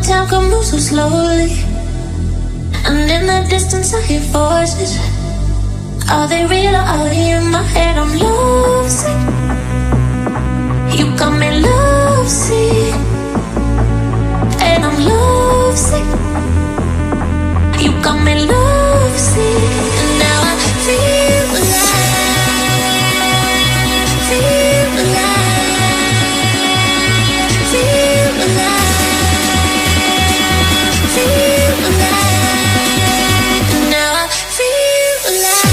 time can move so slowly, and in the distance I hear voices. Are they real or are they in my head? I'm lovesick. You got me lovesick, and I'm lovesick. You got me lovesick, and now I feel alive, feel alive, feel alive, feel alive, and now I feel alive.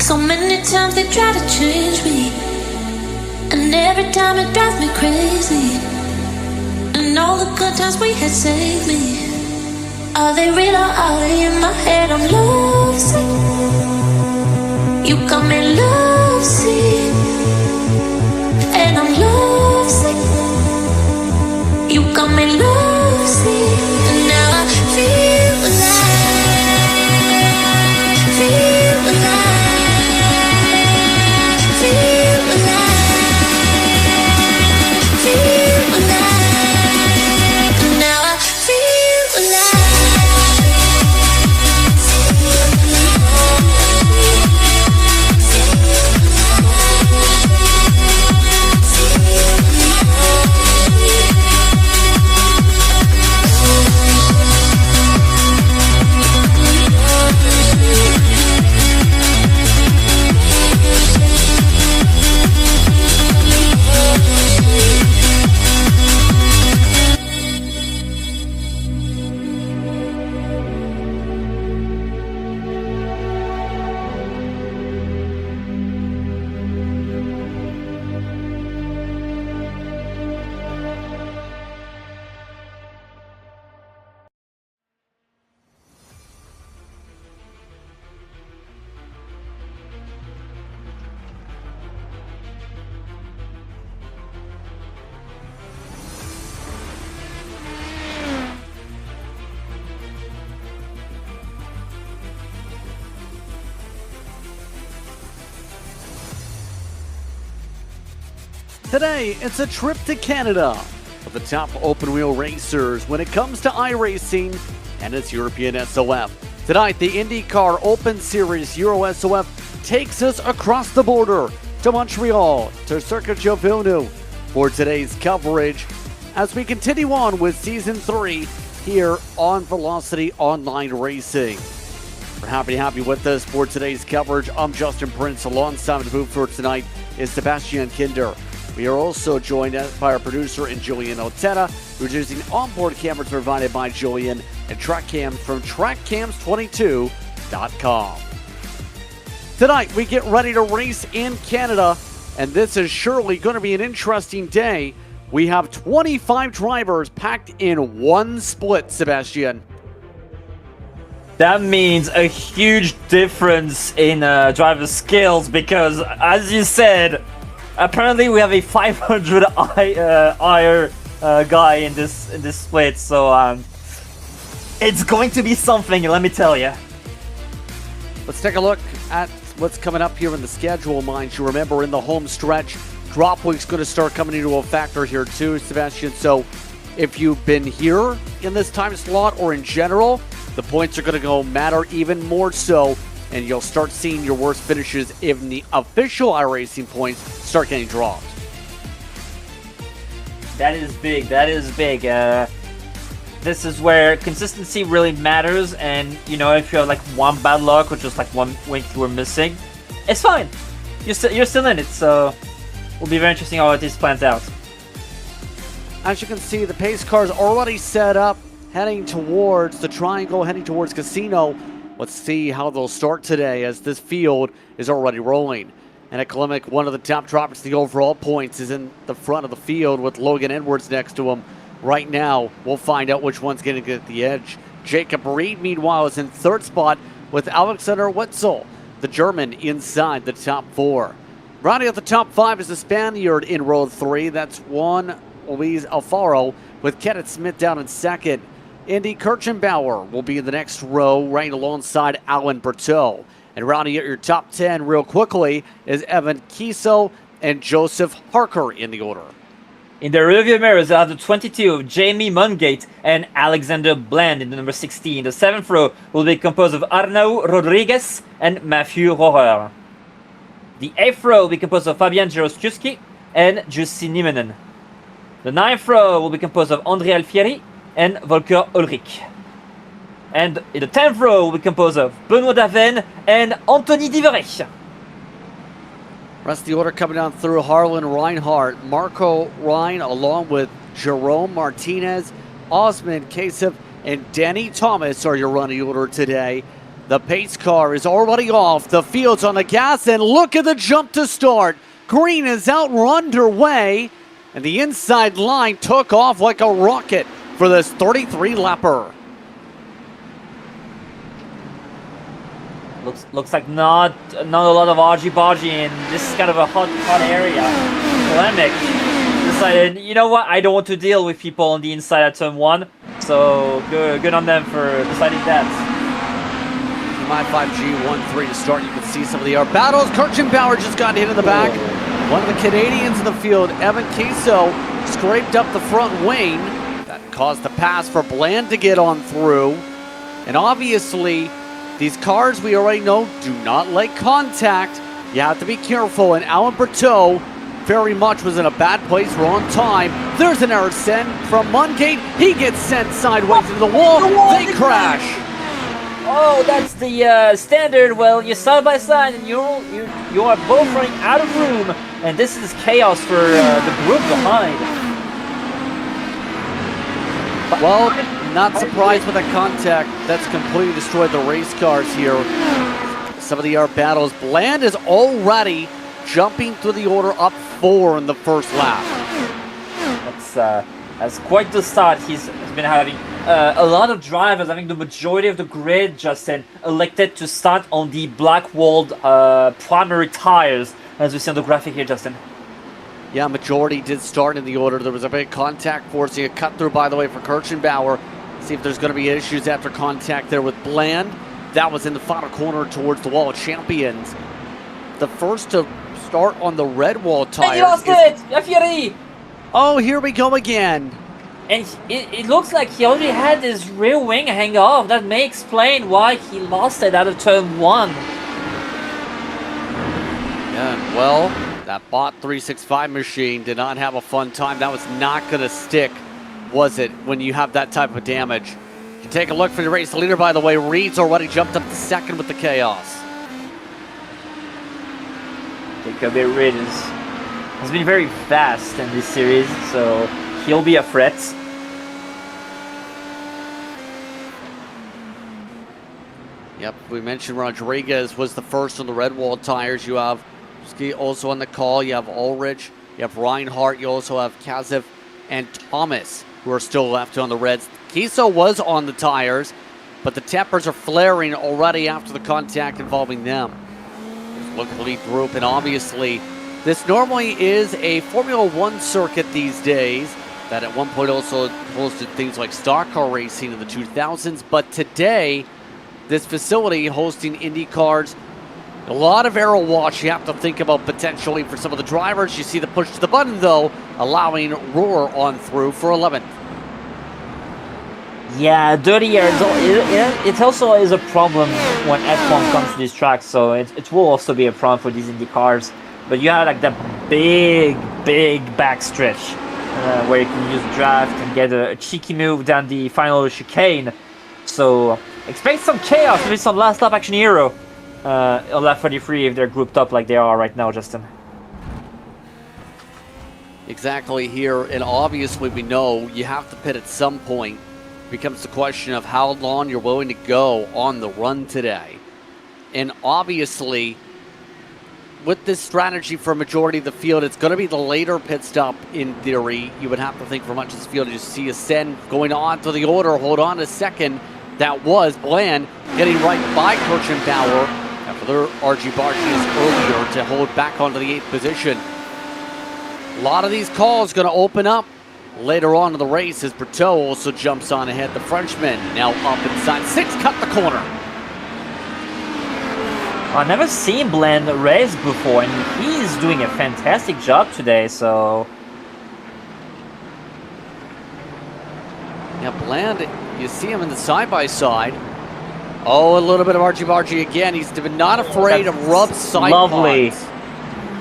So many times they try to change me, and every time it drives me crazy. And all the good times we had saved me. Are they real or are they in my head? I'm lovesick. You got me lovesick, and I'm lovesick. You got me lovesick, and now I feel alive, feel alive. Today, it's a trip to Canada for the top open-wheel racers when it comes to iRacing and its European SOF. Tonight, the IndyCar Open Series Euro SOF takes us across the border to Montreal, to Circuit de Villeneuve for today's coverage as we continue on with Season 3 here on Velocity Online Racing. We're happy with this for today's coverage. I'm Justin Prince. Alongside the booth for tonight is Sébastien Kinder. We are also joined by our producer in Julien Altena, who's using onboard cameras provided by Julien and track cams from trackcams22.com. Tonight, we get ready to race in Canada, and this is surely going to be an interesting day. We have 25 drivers packed in one split, Sébastien. That means a huge difference in driver skills because, as you said, apparently we have a 500 IR guy in this split, so it's going to be something, let me tell you. Let's take a look at what's coming up here in the schedule, mind you. Remember, in the home stretch, drop week's going to start coming into a factor here too, Sébastien. So if you've been here in this time slot or in general, the points are going to go matter even more so, and you'll start seeing your worst finishes if the official iRacing points start getting dropped. That is big. That is big. This is where consistency really matters, and you know, if you have like one bad luck or just like one week you were missing, it's fine. You're still in it, so it'll be very interesting how this plans out. As you can see, the pace car's already set up, heading towards the triangle, heading towards Casino. Let's see how they'll start today as this field is already rolling. And at Kalimic, one of the top droppers in the overall points is in the front of the field with Logan Edwards next to him. Right now, we'll find out which one's going to get the edge. Jacob Reed, meanwhile, is in third spot with Alexander Wetzel, the German, inside the top 4. Rounding out the top 5 is the Spaniard in row 3. That's Juan Luis Alfaro with Kenneth Smith down in second. Andy Kirchenbauer will be in the next row, right alongside Alan Berteau. And rounding out your top 10 real quickly is Evan Kiso and Joseph Harker in the order. In the rearview mirrors, I have the 22 of Jamie Mungate and Alexander Bland in the number 16. The 7th row will be composed of Arnaud Rodriguez and Matthew Rohrer. The 8th row will be composed of Fabian Jaroszewski and Jussi Nimenen. The 9th row will be composed of André Alfieri and Volker Ulrich. And in the 10th row will be composed of Benoit Daven and Anthony Diverich. Rest of the order coming down through: Harlan Reinhardt, Marco Ryan, along with Jerome Martinez, Osman Kasif, and Danny Thomas are your running order today. The pace car is already off. The field's on the gas, and look at the jump to start. Green is out underway, and the inside line took off like a rocket for this 33-lapper. Looks like not a lot of argy-bargy, and this is kind of a hot area. Polemic decided, you know what, I don't want to deal with people on the inside at turn 1, so good on them for deciding that. My 5G 1-3 to start. You can see some of the air battles. Kirchenbauer just got hit in the back. One of the Canadians in the field, Evan Kiso, scraped up the front wing. That caused the pass for Bland to get on through. And obviously, these cars, we already know, do not like contact. You have to be careful, and Alan Berteau very much was in a bad place, wrong time. There's an error sent from Mungate. He gets sent sideways into the wall. They crash. Oh, that's the standard. Well, you're side by side, and you are both running out of room, and this is chaos for the group behind. Well, not surprised with that contact. That's completely destroyed the race cars here. Some of the air battles. Bland is already jumping through the order, up 4 in the first lap. That's quite the start. He's been having a lot of drivers. I think the majority of the grid, Justin, elected to start on the black-walled primary tires, as we see on the graphic here, Justin. Yeah, majority did start in the order. There was a big contact forcing a cut through, by the way, for Kirchenbauer. See if there's going to be issues after contact there with Bland. That was in the final corner towards the wall of champions. The first to start on the red wall tires. And he lost it! Alfieri! Oh, here we go again. And it looks like he already had his rear wing hang off. That may explain why he lost it out of turn 1. Yeah, well, that bot 365 machine did not have a fun time. That was not going to stick, was it, when you have that type of damage? You take a look for the race leader, by the way. Reed's already jumped up to second with the chaos. Jacob Reed has been very fast in this series, so he'll be a threat. Yep, we mentioned Rodriguez was the first on the red wall tires. You have Ski also on the call. You have Ulrich. You have Reinhardt. You also have Kasif and Thomas, who are still left on the reds. Kiso was on the tires, but the tempers are flaring already after the contact involving them. Look at the lead group, and obviously this normally is a Formula One circuit these days that at one point also hosted things like stock car racing in the 2000s, but today this facility hosting IndyCars. A lot of Aero watch you have to think about potentially for some of the drivers. You see the push to the button, though, allowing Roar on through for 11th. Yeah, dirty air. It also is a problem when F1 comes to these tracks, so it will also be a problem for these Indy cars. But you have like that big backstretch where you can use draft and get a cheeky move down the final chicane. So expect some chaos, maybe some last lap action hero on lap 33 if they're grouped up like they are right now, Justin. Exactly here, and obviously we know you have to pit at some point. Becomes the question of how long you're willing to go on the run today. And obviously, with this strategy for a majority of the field, it's going to be the later pit stop in theory. You would have to think for much of this field to just see Ascend going on to the order. Hold on a second. that was Bland getting right by Kirchenbauer after their argy-bargies earlier to hold back onto the 8th position. A lot of these calls going to open up later on in the race as Berteau also jumps on ahead. The Frenchman now up inside 6, cut the corner. I've never seen Bland race before, and he's doing a fantastic job today, so... Yeah, Bland, you see him in the side-by-side. Oh, a little bit of argy-bargy again. He's not afraid to rub side lovely. pods.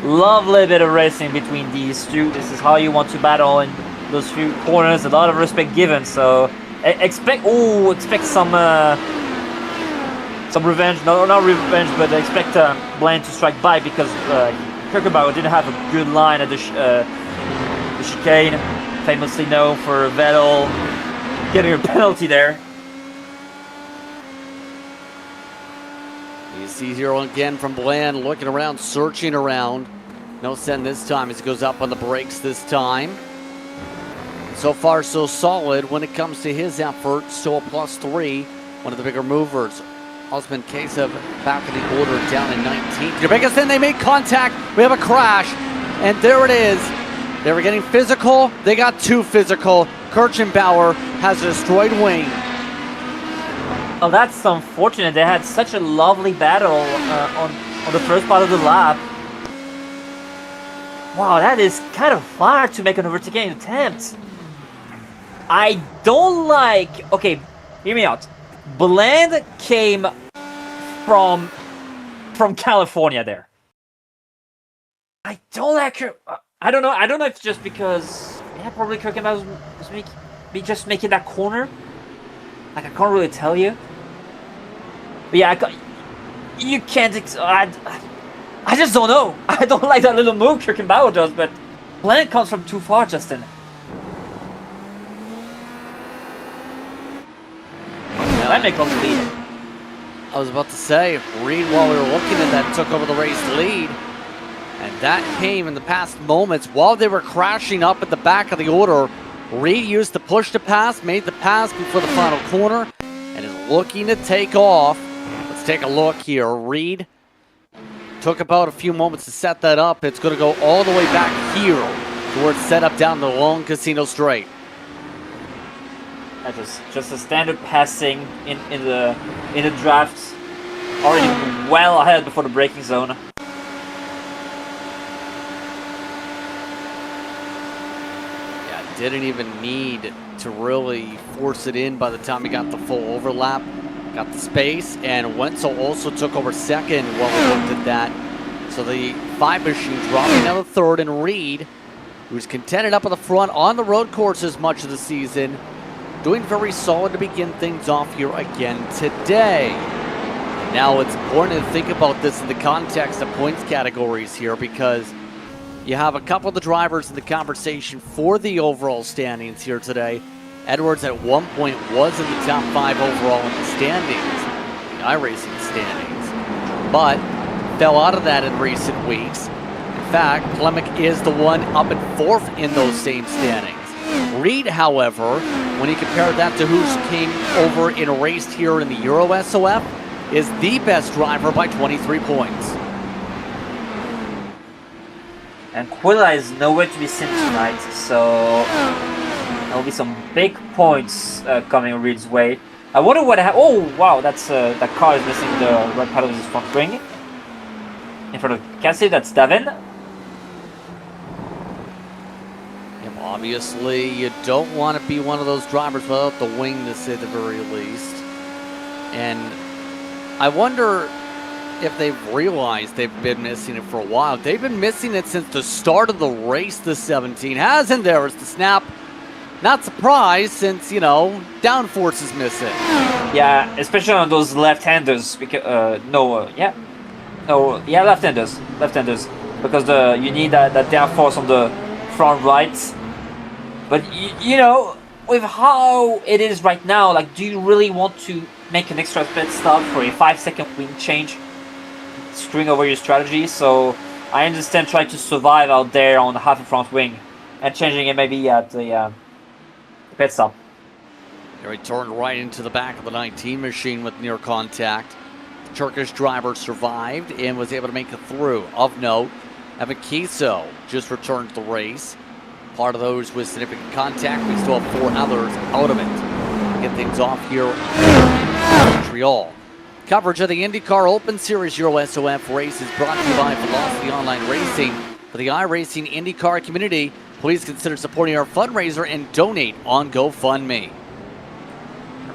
Lovely bit of racing between these two. This is how you want to battle in those few corners. A lot of respect given, so expect some revenge. No, not revenge, but expect Bland to strike by because Kirchenbauer didn't have a good line at the chicane, famously known for Vettel getting a penalty there. You see here again from Bland, looking around, searching around. No send this time as he goes up on the brakes this time. So far, so solid when it comes to his effort. Still a +3, one of the bigger movers. Osman Kasev back in the order, down in 19th. Your biggest thing, they make contact. We have a crash, and there it is. They were getting physical. They got too physical. Kirchenbauer has a destroyed wing. Oh, that's unfortunate. They had such a lovely battle on the first part of the lap. Wow, that is kind of far to make an overtaking attempt. I don't like... Okay, hear me out. Bland came from California there. I don't like her. I don't know. I don't know if it's just because... Yeah, probably Kirchenbauer was just making that corner. Like, I can't really tell you. But yeah, you can't... I just don't know. I don't like that little move Kirchenbauer does, but Bland comes from too far, Justin. That makes us lead. I was about to say, Reed, while we were looking at that, took over the race lead. And that came in the past moments while they were crashing up at the back of the order. Reed used the push to pass, made the pass before the final corner, and is looking to take off. Let's take a look here. Reed took about a few moments to set that up. It's going to go all the way back here to where it's set up down the long Casino Straight. Just a standard passing in the drafts, already well ahead before the braking zone. Yeah, didn't even need to really force it in by the time he got the full overlap. Got the space, and Wenzel also took over second while we looked at that. So the 5 machine dropping down to third, and Reed, who's contended up at the front on the road courses much of the season, doing very solid to begin things off here again today. Now, it's important to think about this in the context of points categories here, because you have a couple of the drivers in the conversation for the overall standings here today. Edwards at one point was in the top 5 overall in the standings, the iRacing standings, but fell out of that in recent weeks. In fact, Plemick is the one up in 4th in those same standings. Reed, however, when you compare that to who's came over and raced here in the Euro SOF, is the best driver by 23 points. And Quilla is nowhere to be seen tonight, so there'll be some big points coming Reed's way. I wonder what happened. Oh, wow, that car is missing the right part of his front wing. In front of Cassie, that's Davin. Obviously, you don't want to be one of those drivers without the wing, to say the very least. And I wonder if they've realized they've been missing it for a while. They've been missing it since the start of the race, the 17. Hasn't there? It's the snap. Not surprised since, you know, downforce is missing. Yeah, especially on those left-handers. Because, left-handers. Left-handers. Because you need that downforce on the front right. But, you know, with how it is right now, like, do you really want to make an extra pit stop for a 5-second wing change? Screwing over your strategy. So, I understand trying to survive out there on half a front wing and changing it maybe at the pit stop. Here he turned right into the back of the 19 machine with near contact. The Turkish driver survived and was able to make it through. Of note, Evan Kiso just returned to the race. Part of those with significant contact. We still have 4 others out of it. Get things off here in Montreal. Coverage of the IndyCar Open Series Euro SOF race is brought to you by Velocity Online Racing. For the iRacing IndyCar community, please consider supporting our fundraiser and donate on GoFundMe.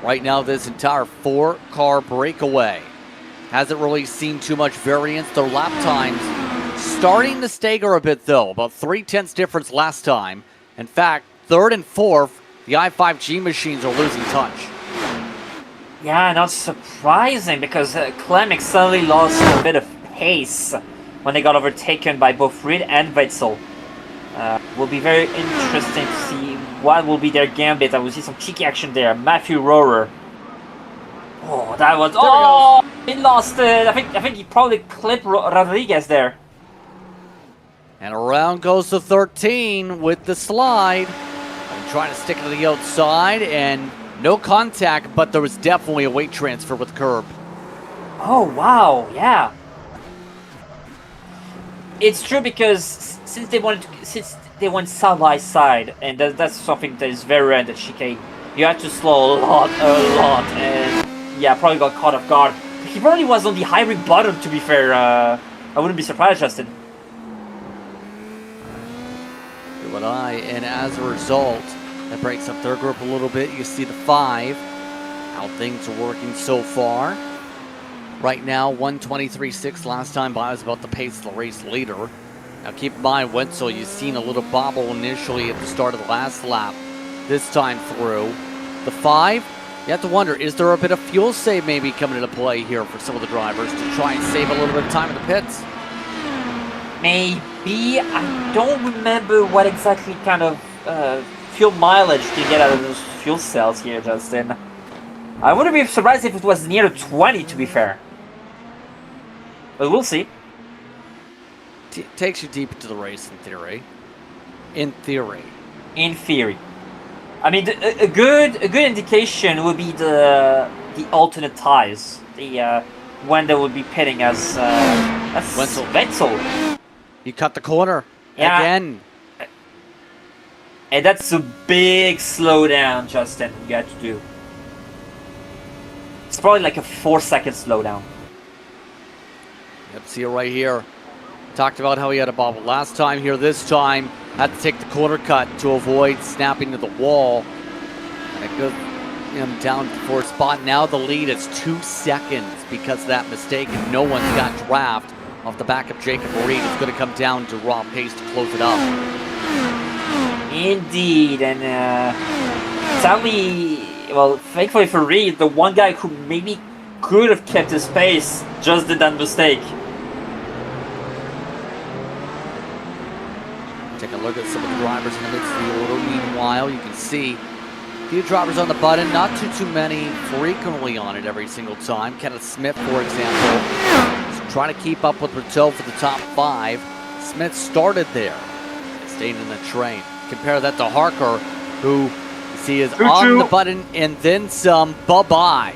Right now, this entire 4-car breakaway hasn't really seen too much variance. Their lap times starting to stagger a bit, though. About 0.3 difference last time. In fact, 3rd and 4th, the i5G machines are losing touch. Yeah, not surprising, because Clemic suddenly lost a bit of pace when they got overtaken by both Reed and Wetzel. Will be very interesting to see what will be their gambit. I will see some cheeky action there. Matthew Rohrer. Oh, that was... Oh, he lost it. I think he probably clipped Rodriguez there. And around goes the 13 with the slide. I'm trying to stick it to the outside, and no contact, but there was definitely a weight transfer with the curb. Oh, wow, yeah. It's true, because since they went side by side, and that's something that is very rare in the chicane, you have to slow a lot, and yeah, probably got caught off guard. He probably was on the high rig bottom, to be fair. I wouldn't be surprised, Justin. Good eye, and as a result, that breaks up their group a little bit. You see the 5, how things are working so far. Right now, 1:23.6. Last time by was about the pace of the race leader. Now keep in mind, Wetzel, you've seen a little bobble initially at the start of the last lap. This time through. The 5, you have to wonder, is there a bit of fuel save maybe coming into play here for some of the drivers to try and save a little bit of time in the pits? Maybe. I don't remember what exactly kind of fuel mileage you get out of those fuel cells here, Justin. I wouldn't be surprised if it was near 20, to be fair. But we'll see. Takes you deep into the race, in theory. In theory. In theory. I mean, a good indication would be the alternate tires. The when they would be pitting as Wetzel. You cut the corner again. And that's a big slowdown, Justin, you got to do. It's probably like a 4-second slowdown. Yep, see it right here. Talked about how he had a bobble last time here. This time, had to take the corner cut to avoid snapping to the wall. And it goes him down to 4th spot. Now the lead is 2 seconds because of that mistake, and no one's got draft off the back of Jacob Reed. It's going to come down to Rob Pace to close it up. Indeed, and sadly, well, thankfully for Reed, the one guy who maybe could have kept his pace just did that mistake. Take a look at some of the drivers in the midst of the order. Meanwhile, you can see a few drivers on the button, not too many frequently on it every single time. Kenneth Smith, for example, is trying to keep up with Berteau for the top 5. Smith started there, staying in the train. Compare that to Harker, who you see is on the button and then some. Bye-bye.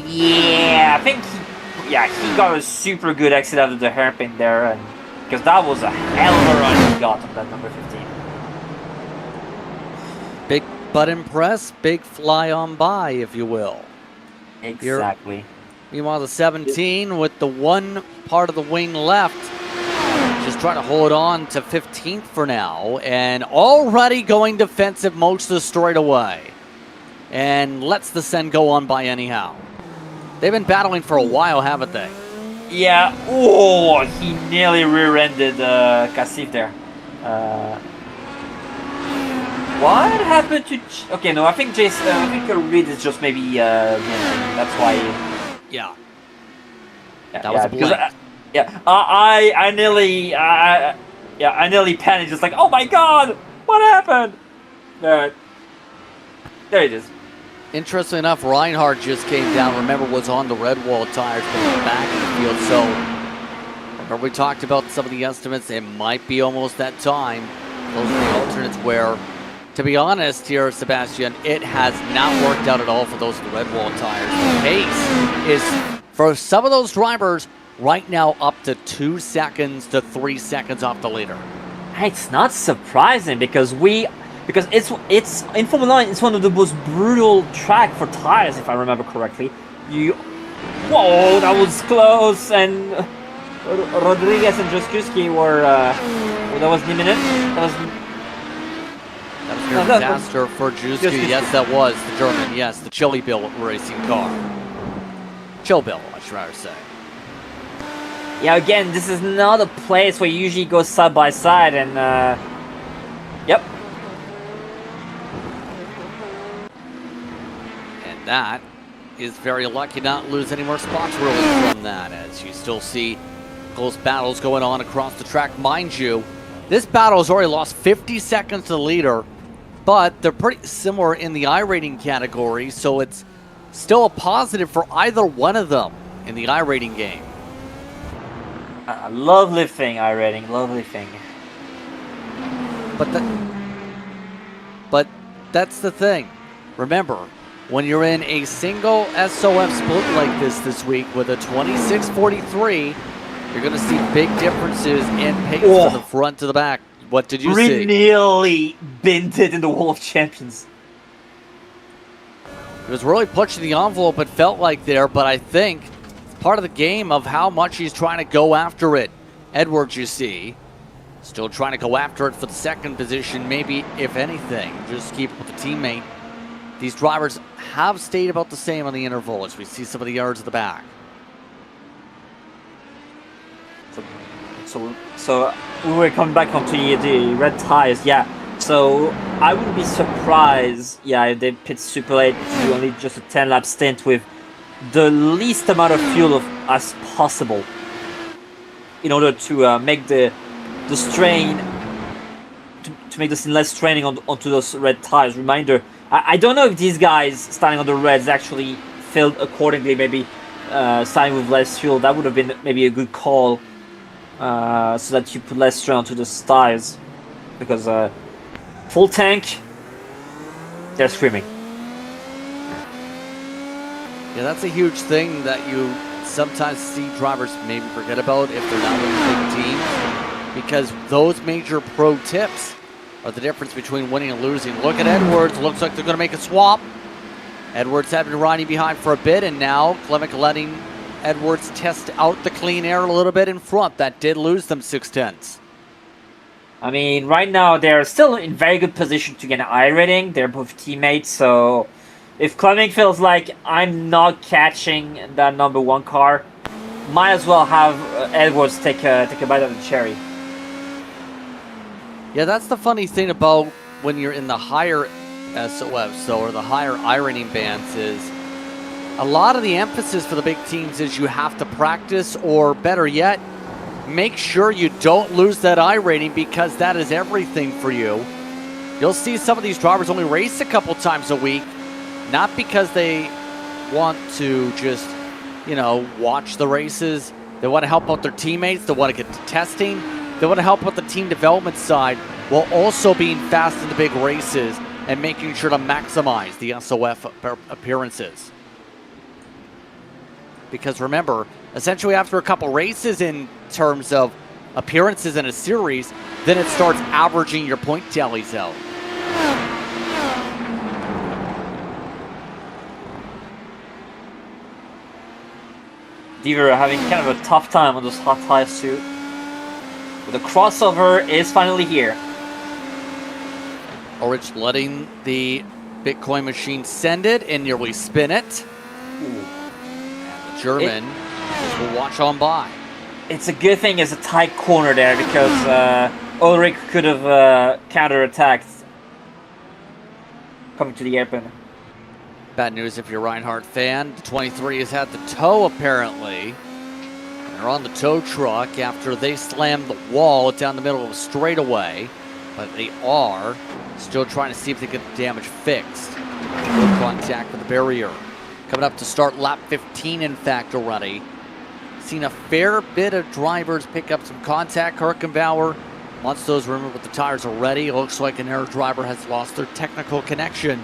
Yeah, I think he got a super good exit out of the hairpin there, and because that was a hell of a run he got on that number 15. Big button press, big fly on by, if you will. Exactly. Meanwhile, the 17 with the one part of the wing left, just trying to hold on to 15th for now, and already going defensive most of the straight away, and lets the Sen go on by anyhow. They've been battling for a while, haven't they? Yeah. Oh, he nearly rear-ended Cassif there. What happened to? Okay, no, I think Jason. I think Reed is just maybe. That's why. Yeah. That was a blink. I nearly panicked, just like, oh my god, what happened? There it is. Interestingly enough, Reinhardt just came down. Remember, was on the red wall tires going back in the field. So, remember we talked about some of the estimates. It might be almost that time. Those are the alternates where to be honest here, Sebastian, it has not worked out at all for those red wall tires. The pace is, for some of those drivers, right now up to 2 seconds to 3 seconds off the leader. It's not surprising because it's in Formula 1, it's one of the most brutal track for tires, if I remember correctly. Whoa, that was close, and Rodriguez and Joskuski were that was imminent. That was a disaster for Juski. Yes, that was the German. Yes, the Chili Bill racing car. Chill Bill, I should rather say. Yeah, again, this is not a place where you usually go side by side, and yep. And that is very lucky not to lose any more spots really from that, as you still see close battles going on across the track. Mind you, this battle has already lost 50 seconds to the leader, but they're pretty similar in the iRating category, so it's still a positive for either one of them in the iRating game. Lovely thing, iRating, lovely thing. But that's the thing. Remember, when you're in a single SOF split like this week with a 26-43, you're going to see big differences in pace from the front to the back. What did you see? Nearly bent it in the Wall of Champions. He was really pushing the envelope, it felt like there, but I think it's part of the game of how much he's trying to go after it. Edwards, you see, still trying to go after it for the second position, maybe, if anything, just keep up with the teammate. These drivers have stayed about the same on the interval as we see some of the yards at the back. So we were coming back onto the red tires, yeah. So I wouldn't be surprised, yeah, if they pit super late to do only just a 10-lap stint with the least amount of fuel as possible in order to make the strain, to make this less straining onto those red tires. Reminder, I don't know if these guys starting on the reds actually filled accordingly, maybe starting with less fuel. That would have been maybe a good call, so that you put less strain onto the tires, because full tank, they're screaming. Yeah, that's a huge thing that you sometimes see drivers maybe forget about if they're not with big teams, because those major pro tips are the difference between winning and losing. Look at Edwards. Looks like they're going to make a swap. Edwards had been riding behind for a bit, and now Clement letting Edwards test out the clean air a little bit in front. That did lose them 6/10. I mean, right now they're still in very good position to get an iRating. They're both teammates, so if Clement feels like I'm not catching that number one car, might as well have Edwards take a bite of the cherry. Yeah, that's the funny thing about when you're in the higher SOFs, or the higher iRating bands, is a lot of the emphasis for the big teams is you have to practice, or better yet, make sure you don't lose that iRating, because that is everything for you. You'll see some of these drivers only race a couple times a week, not because they want to just, watch the races. They want to help out their teammates. They want to get to testing. They want to help out the team development side while also being fast in the big races and making sure to maximize the SOF appearances. Because remember, essentially after a couple races in terms of appearances in a series, then it starts averaging your point tallies out. Deaver having kind of a tough time on those hot tires too. But the crossover is finally here. Ulrich letting the Bitcoin machine send it and nearly spin it. Ooh. German will watch on by. It's a good thing it's a tight corner there, because Ulrich could have counter-attacked coming to the airpin. Bad news if you're a Reinhardt fan. The 23 has had the tow apparently. They're on the tow truck after they slammed the wall down the middle of a straightaway, but they are still trying to see if they get the damage fixed. No contact with the barrier. Coming up to start lap 15, in fact, already. Seen a fair bit of drivers pick up some contact. Kirkenbauer Once those remember what the tires are ready, it looks like an Aero driver has lost their technical connection.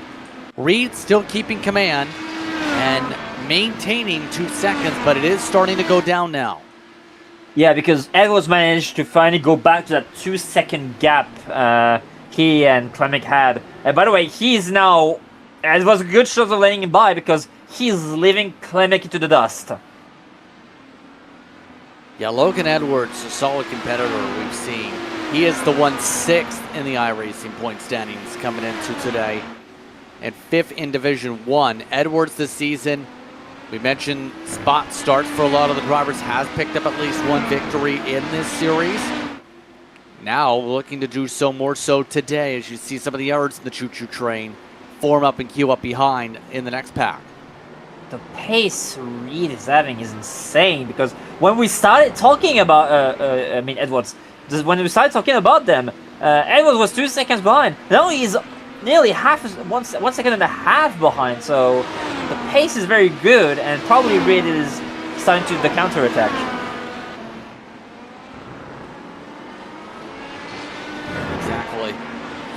Reed still keeping command and maintaining 2 seconds, but it is starting to go down now. Yeah, because Edwards managed to finally go back to that 2-second gap he and Klemek had. And by the way, he is now... It was a good shot of letting him by because he's leaving Klemek into the dust. Yeah, Logan Edwards, a solid competitor we've seen. He is the 1/6 in the iRacing point standings coming into today. And 5th in Division 1. Edwards this season, we mentioned spot starts for a lot of the drivers, has picked up at least 1 victory in this series. Now looking to do so more so today as you see some of the errors in the choo-choo train form up and queue up behind in the next pack. The pace Reed is having is insane because when we started talking about, Edwards, when we started talking about them, Edwards was 2 seconds behind. Now he's nearly one second and a half behind, so the pace is very good and probably Reed is starting to the counter-attack. Exactly.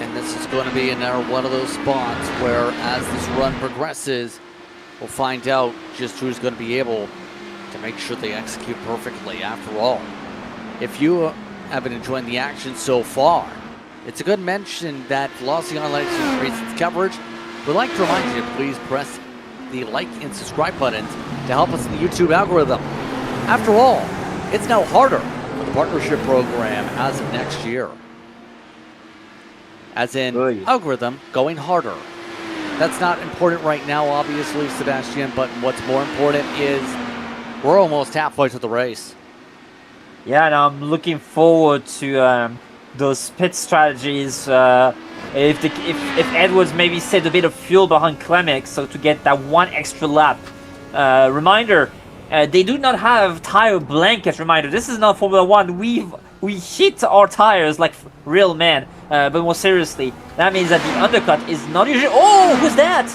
And this is going to be another one of those spots where as this run progresses, we'll find out just who's going to be able to make sure they execute perfectly. After all, if you have been enjoying the action so far, it's a good mention that velocityonlineracing increased its coverage. We'd like to remind you to please press the like and subscribe buttons to help us in the YouTube algorithm. After all, it's now harder for the partnership program as of next year. As in, algorithm going harder. That's not important right now, obviously, Sebastian, but what's more important is we're almost halfway to the race. Yeah, and I'm looking forward to those pit strategies. If Edwards maybe saved a bit of fuel behind Klemek, so to get that 1 extra lap. Reminder, they do not have tire blanket. Reminder, this is not Formula 1. We hit our tires like real men. But more seriously, that means that the undercut is not usually... Oh, who's that?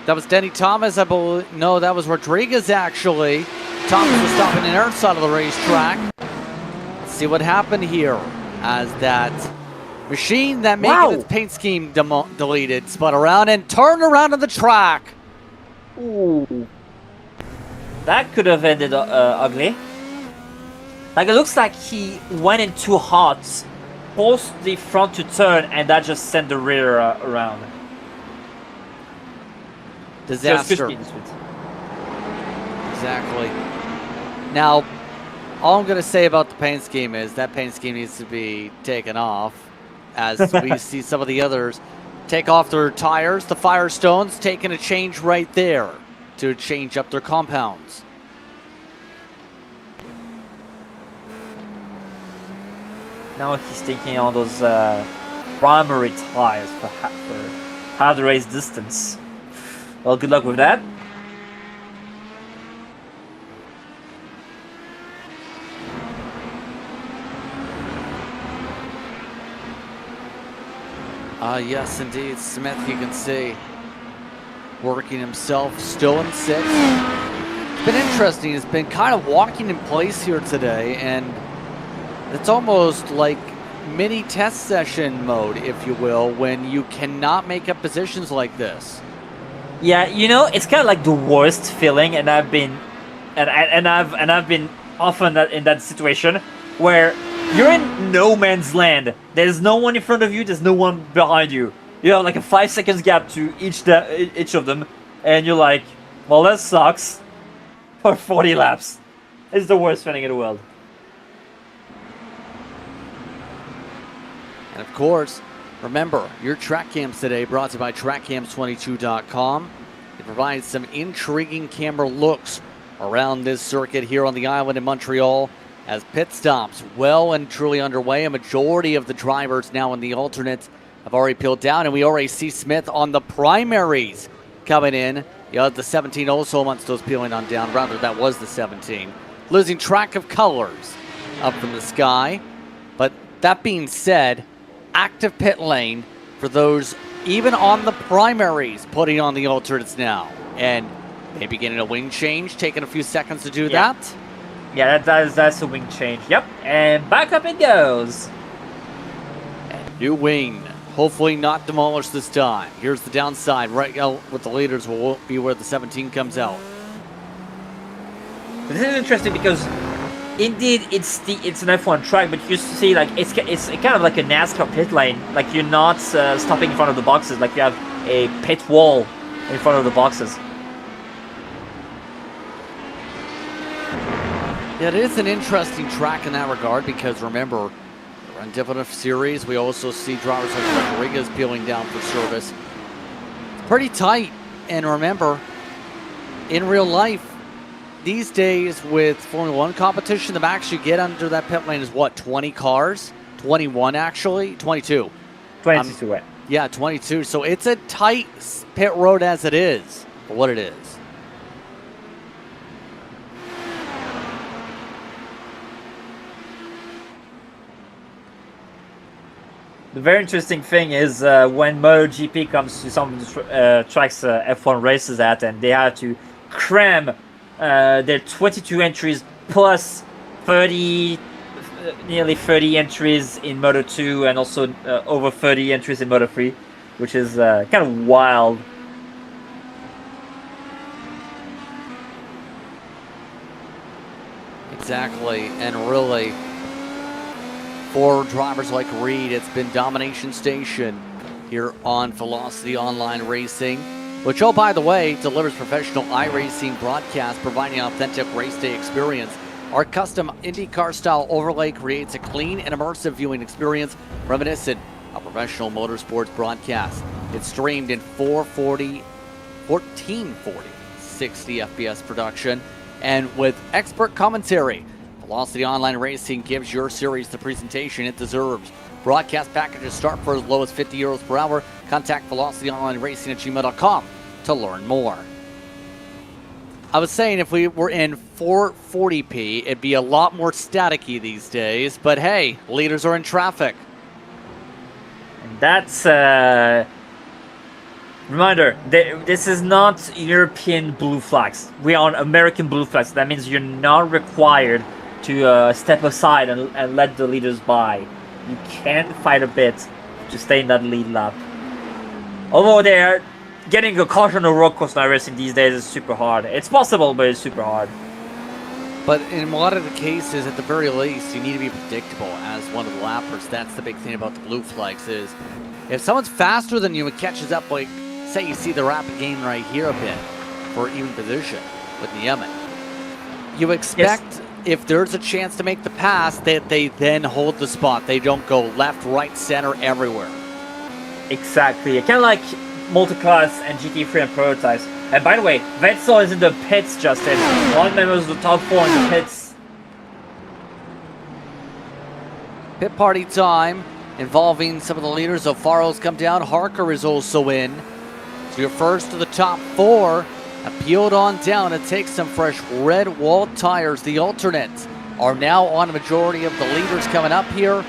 That was Denny Thomas, I believe. No, that was Rodriguez, actually. Thomas was stopping in the side of the racetrack. Let's see what happened here as that machine that made its paint scheme deleted spun around and turned around on the track. Ooh. That could have ended ugly. Like, it looks like he went in too hot, forced the front to turn, and that just sent the rear around. Disaster. Exactly. Now, all I'm going to say about the paint scheme is that paint scheme needs to be taken off, as we see some of the others take off their tires. The Firestones taking a change right there to change up their compounds. Now he's taking on those primary tires for half the race distance. Well, good luck with that. Yes, indeed. Smith, you can see, working himself, still in 6th. It's been interesting. It's been kind of walking in place here today, and it's almost like mini test session mode, if you will, when you cannot make up positions like this. Yeah, you know, it's kind of like the worst feeling, and I've been often in that situation where you're in no man's land. There's no one in front of you. There's no one behind you. You have like a 5 seconds gap to each of them, and you're like, well, that sucks. For 40 laps, it's the worst feeling in the world. And of course, remember, your track cams today brought to you by trackcams22.com. It provides some intriguing camera looks around this circuit here on the island in Montreal as pit stops well and truly underway. A majority of the drivers now in the alternates have already peeled down, and we already see Smith on the primaries coming in. You have the 17 also amongst those peeling on down. Rather, that was the 17. Losing track of colors up in the sky. But that being said, active pit lane for those even on the primaries putting on the alternates now. And maybe getting a wing change, taking a few seconds to do that. Yeah, that's a wing change. Yep, and back up it goes. New wing. Hopefully not demolished this time. Here's the downside. Right out with the leaders will be where the 17 comes out. This is interesting because indeed it's an F1 track, but you see like it's kind of like a NASCAR pit lane. Like you're not stopping in front of the boxes. Like you have a pit wall in front of the boxes. Yeah, it is an interesting track in that regard because remember, we're in different series. We also see drivers like Rodriguez peeling down for service. It's pretty tight. And remember, in real life, these days with Formula 1 competition, the max you get under that pit lane is what, 20 cars? 21 actually? 22. 22, yeah, 22. So it's a tight pit road as it is, for what it is. The very interesting thing is when MotoGP comes to some of the tracks F1 races at, and they have to cram their 22 entries plus 30, nearly 30 entries in Moto2 and also over 30 entries in Moto3, which is kind of wild. Exactly, and really, for drivers like Reed, it's been domination station here on Velocity Online Racing, which, oh, by the way, delivers professional iRacing broadcast, providing an authentic race day experience. Our custom IndyCar style overlay creates a clean and immersive viewing experience reminiscent of professional motorsports broadcast. It's streamed in 1440, 60 FPS production, and with expert commentary. Velocity Online Racing gives your series the presentation it deserves. Broadcast packages start for as low as €50 per hour. Contact velocityonlineracing@gmail.com to learn more. I was saying if we were in 440p, it'd be a lot more staticky these days, but hey, leaders are in traffic. And that's reminder, this is not European blue flags. We are on American blue flags. That means you're not required to step aside and let the leaders by. You can fight a bit to stay in that lead lap. Although they're getting a caution on the road course now racing these days is super hard. It's possible, but it's super hard. But in a lot of the cases, at the very least, you need to be predictable as one of the lappers. That's the big thing about the blue flags is if someone's faster than you and catches up, like say you see the rapid gain right here a bit for even position with Niemen, you expect if there's a chance to make the pass that they then hold the spot. They don't go left, right, center, everywhere. Exactly. Kind of like multiclass and GT3 and prototypes. And by the way, Vettel is in the pits, Justin. One member of the top 4 in the pits. Pit party time involving some of the leaders. O'Farrell's come down. Harker is also in. So you're first to the top 4. Peeled on down and take some fresh red wall tires. The alternates are now on a majority of the leaders coming up here.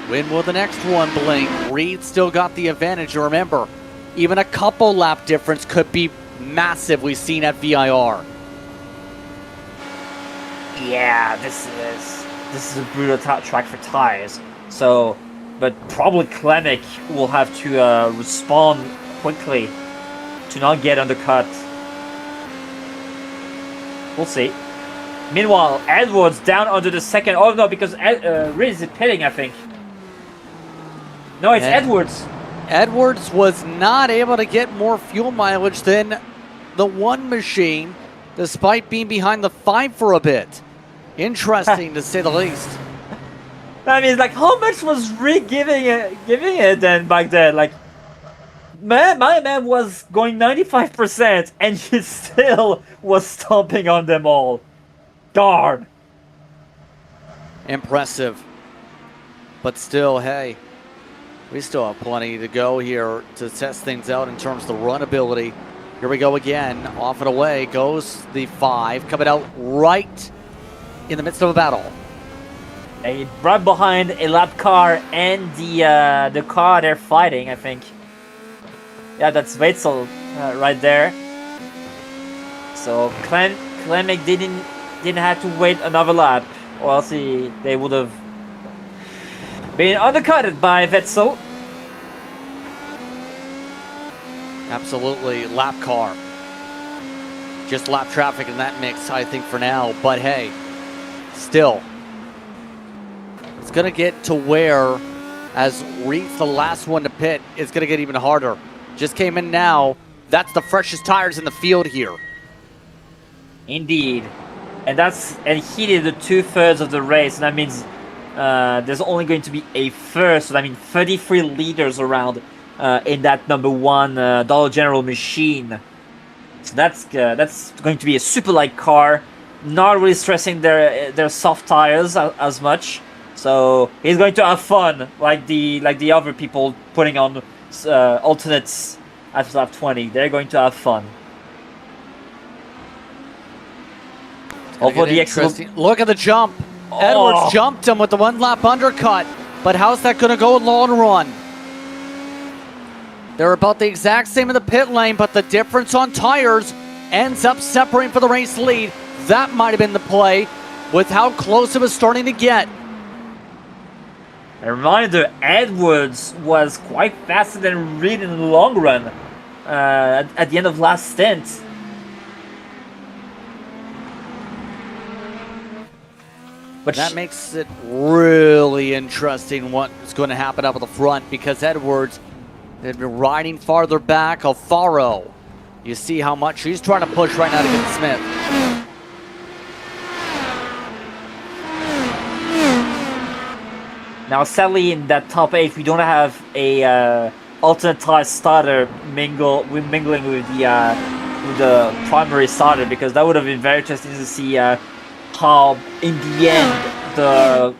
When will the next one blink? Reed still got the advantage. And remember, even a couple lap difference could be massive. We've seen at VIR. Yeah, this is a brutal track for tires. So, but probably Klemek will have to respond quickly to not get undercut. We'll see. Meanwhile, Edwards down under the second. Oh no, because Riz is pitting, I think. No, it's Edwards. Edwards was not able to get more fuel mileage than the one machine, despite being behind the 5 for a bit. Interesting to say the least. I mean, like, how much was Rick giving it then back then? Like, man, my man was going 95% and he still was stomping on them all. Darn. Impressive. But still, hey, we still have plenty to go here to test things out in terms of the run ability. Here we go again. Off and away goes the 5, coming out right in the midst of a battle. Right behind a lap car and the car they're fighting, I think. Yeah, that's Vettel right there. So Klemek didn't have to wait another lap, or else they would have being undercutted by Vettel. Absolutely, lap car. Just lap traffic in that mix, I think, for now. But hey, still, it's going to get to where, as Reed's the last one to pit, it's going to get even harder. Just came in now. That's the freshest tires in the field here. Indeed. And he did the 2/3 of the race, and that means there's only going to be a first. So that means 33 liters around in that number 1 Dollar General machine. So that's going to be a super light car, not really stressing their soft tires as much. So he's going to have fun, like the other people putting on alternates at lap 20. They're going to have fun. Look at the jump. Edwards jumped him with the 1-lap undercut. But how's that going to go in long run? They're about the exact same in the pit lane, but the difference on tires ends up separating for the race lead. That might have been the play with how close it was starting to get. A reminder, Edwards was quite faster than Reed in the long run at the end of last stint. But that makes it really interesting what's going to happen up at the front, because Edwards had been riding farther back. Alfaro, you see how much he's trying to push right now to get Smith. Now, sadly, in that top 8, we don't have a alternate tire starter mingling with the primary starter, because that would have been very interesting to see how, in the end, the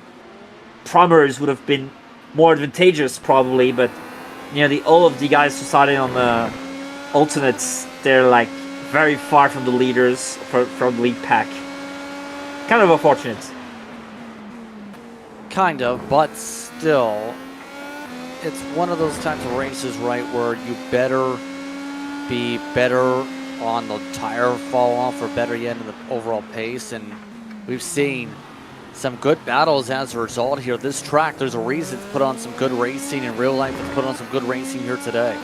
primaries would have been more advantageous, probably. But you know, all of the guys who started on the alternates, they're like very far from the leaders, from the lead pack. Kind of unfortunate. Kind of, but still, it's one of those types of races, right, where you better be better on the tire fall off, or better yet in the overall pace. And we've seen some good battles as a result here. This track, there's a reason to put on some good racing in real life. It's put on some good racing here today.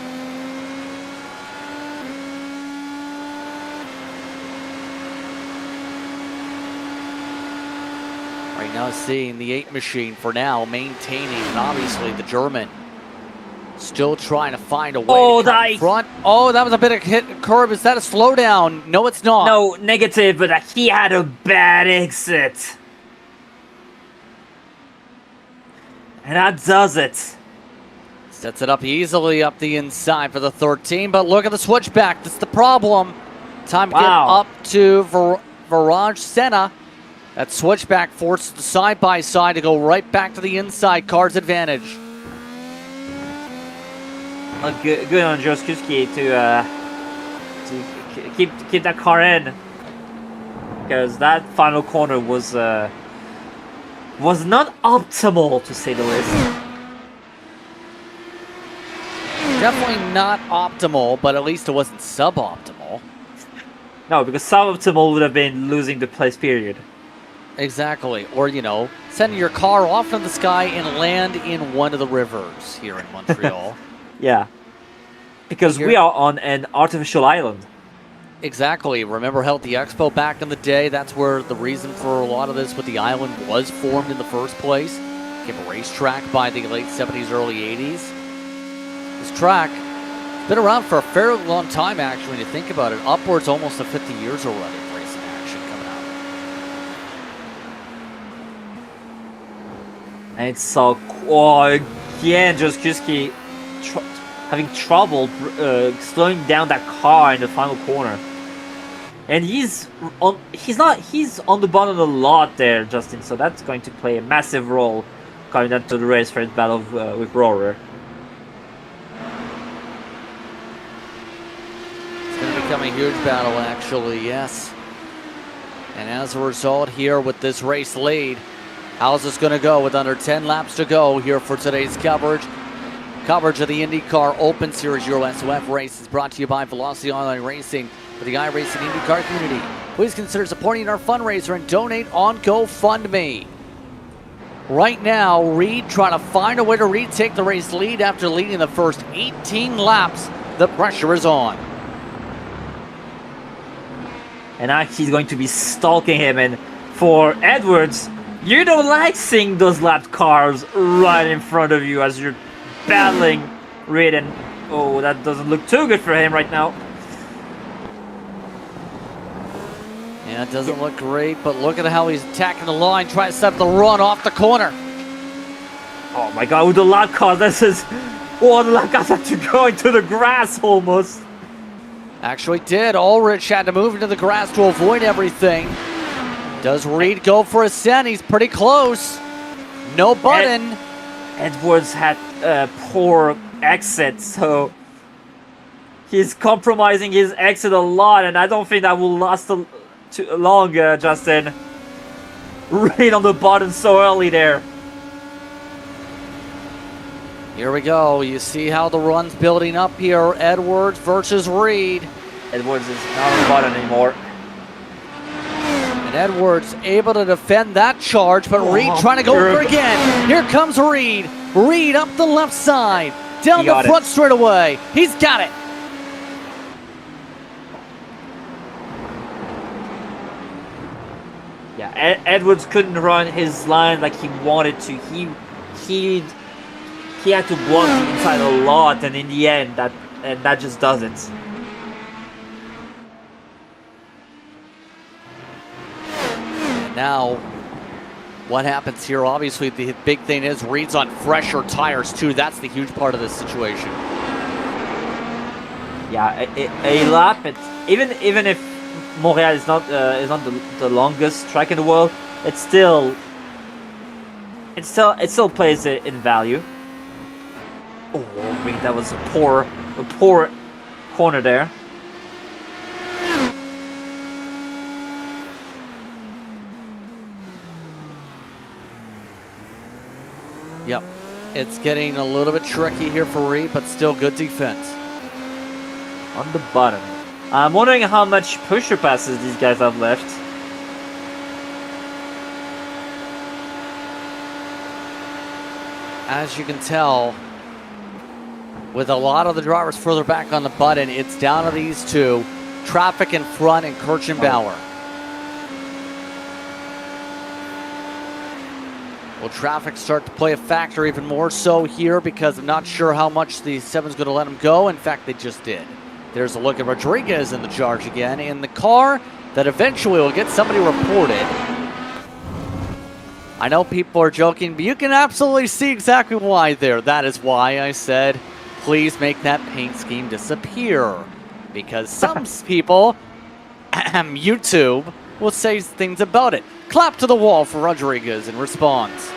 Right now, seeing the 8 machine for now maintaining, and obviously the German still trying to find a way to cut in front. Oh, that was a bit of hit curb. Is that a slowdown? No, it's not. No, negative, but he had a bad exit. And that does it. Sets it up easily up the inside for the 13, but look at the switchback. That's the problem. Time to get up to Viraj Senna. That switchback forces the side-by-side to go right back to the inside car's advantage. Good on Joskuski to keep that car in, because that final corner was not optimal, to say the least. Definitely not optimal, but at least it wasn't suboptimal. No, because suboptimal would have been losing the place period. Exactly. Or, you know, sending your car off in the sky and land in one of the rivers here in Montreal. Yeah. Because we are on an artificial island. Exactly. Remember Healthy Expo back in the day? That's where the reason for a lot of this with the island was formed in the first place. Became a racetrack by the late 70s, early 80s. This track has been around for a fairly long time, actually, when you think about it. Upwards almost of 50 years already. And it's so again, Joskuski having trouble slowing down that car in the final corner, and he's on the bottom a lot there, Justin. So that's going to play a massive role coming down to the race for his battle with Rohrer. It's going to become a huge battle, actually. Yes, and as a result, here with this race lead. How's this going to go with under 10 laps to go here for today's coverage? Coverage of the IndyCar Open Series Euro SOF race is brought to you by Velocity Online Racing for the iRacing IndyCar community. Please consider supporting our fundraiser and donate on GoFundMe. Right now, Reed trying to find a way to retake the race lead after leading the first 18 laps. The pressure is on. And now he's going to be stalking him. And for Edwards, you don't like seeing those lapped cars right in front of you as you're battling Reed. And oh, that doesn't look too good for him right now. Yeah, it doesn't look great, but look at how he's attacking the line, trying to set up the run off the corner. Oh my god, with the lap car, this is... Oh, the lap cars had to go into the grass almost. Actually did. Ulrich had to move into the grass to avoid everything. Does Reed go for a send? He's pretty close. No button. Edwards had a poor exit, so he's compromising his exit a lot, and I don't think that will last too long, Justin. Reed on the button so early there. Here we go. You see how the run's building up here. Edwards versus Reed. Edwards is not on the button anymore. And Edwards able to defend that charge, but Reed trying to go for it again. Here comes Reed. Reed up the left side. Down the front straightaway. He's got it. Yeah, Edwards couldn't run his line like he wanted to. He had to block the inside a lot, and in the end, that just doesn't. Now, what happens here? Obviously, the big thing is Reed's on fresher tires too. That's the huge part of this situation. Yeah, a lap. Even if Montréal is not the longest track in the world, it still plays in value. Oh, Reed, that was a poor corner there. Yep, it's getting a little bit tricky here for Reed, but still good defense. On the bottom. I'm wondering how much pusher passes these guys have left. As you can tell, with a lot of the drivers further back on the button, it's down to these two. Traffic in front and Kirchenbauer. Will traffic start to play a factor even more so here, because I'm not sure how much the 7's going to let him go. In fact, they just did. There's a look at Rodriguez in the charge again in the car that eventually will get somebody reported. I know people are joking, but you can absolutely see exactly why there. That is why I said, please make that paint scheme disappear. Because some people, YouTube, will say things about it. Clap to the wall for Rodriguez in response.